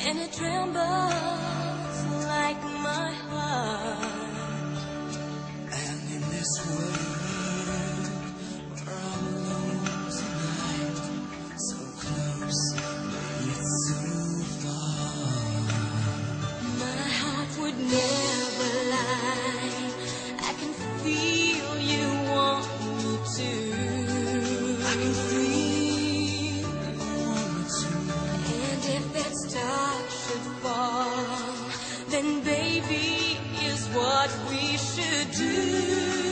and it trembles like my heart. And in this world, we're all alone tonight, so close, but yet so far. My heart would never lie. I can feel you want me to. I can feel you want me to. And if that star should fall, then baby is what we should do.